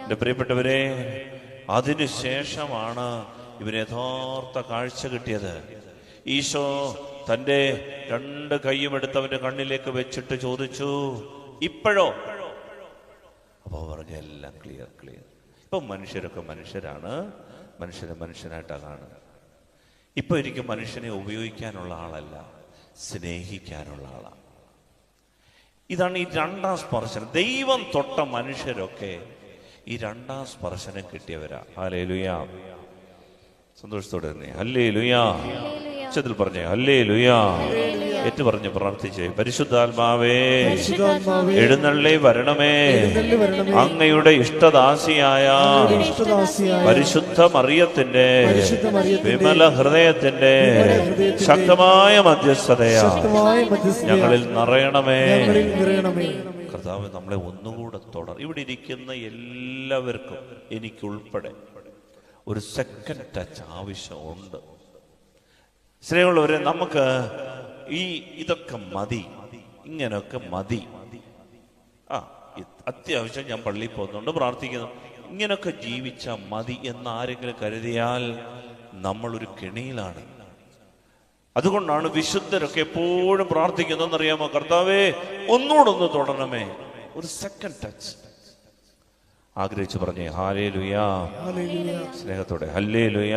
എൻ്റെ പ്രിയപ്പെട്ടവരെ, അതിനുശേഷമാണ് ഇവന് യഥാർത്ഥ കാഴ്ച കിട്ടിയത്. ഈശോ തൻ്റെ 2 കൈയും എടുത്തവന്റെ കണ്ണിലേക്ക് വെച്ചിട്ട് ചോദിച്ചു, ഇപ്പോഴോ? അപ്പോൾ പറഞ്ഞ എല്ലാം ക്ലിയർ. ഇപ്പം മനുഷ്യരൊക്കെ മനുഷ്യരാണ്, മനുഷ്യരെ മനുഷ്യനായിട്ടാണ് കാണുന്നത്. ഇപ്പൊ എനിക്ക് മനുഷ്യനെ ഉപയോഗിക്കാനുള്ള ആളല്ല, സ്നേഹിക്കാനുള്ള ആളാണ്. ഇതാണ് ഈ 2ാം സ്പർശനം. ദൈവം തൊട്ട മനുഷ്യരൊക്കെ ഈ 2ാം സ്പർശനം കിട്ടിയവരാ. ഹല്ലേലൂയ. സന്തോഷത്തോടെ തന്നെ ഹല്ലേലൂയ. ഉച്ചത്തിൽ പറഞ്ഞേ ഹല്ലേലൂയ. ഏറ്റു പറഞ്ഞ് പ്രാർത്ഥിച്ചേ, പരിശുദ്ധാത്മാവേ എഴുന്നള്ളി വരണമേ, അങ്ങയുടെ ഇഷ്ടദാസിയായ പരിശുദ്ധ മറിയത്തിന്റെ വിമല ഹൃദയത്തിന്റെ ശക്തമായ മധ്യസ്ഥതയാ ഞങ്ങളിൽ നിറയണമേ. കർത്താവ് നമ്മളെ ഒന്നുകൂടെ തുടർ. ഇവിടെ ഇരിക്കുന്ന എല്ലാവർക്കും, എനിക്കുൾപ്പെടെ, ഒരു സെക്കൻഡ് ടച്ച് ആവശ്യമുണ്ട്. സ്നേഹമുള്ളവരെ, നമുക്ക് ഇതൊക്കെ മതി, ഇങ്ങനെയൊക്കെ മതി. അത്യാവശ്യം ഞാൻ പള്ളിയിൽ പോകുന്നുണ്ട്, പ്രാർത്ഥിക്കുന്നു, ഇങ്ങനെയൊക്കെ ജീവിച്ചാൽ മതി എന്ന് ആരെങ്കിലും കരുതിയാൽ നമ്മളൊരു കെണിയിലാണ്. അതുകൊണ്ടാണ് വിശുദ്ധരൊക്കെ എപ്പോഴും പ്രാർത്ഥിക്കുന്നതെന്നറിയാമോ? കർത്താവേ, ഒന്നുകൂടൊന്ന് തുടരണമേ, ഒരു സെക്കൻഡ് ടച്ച് ആഗ്രഹിച്ചു പറഞ്ഞേ ഹല്ലേലൂയ. സ്നേഹത്തോടെ ഹല്ലേലൂയ.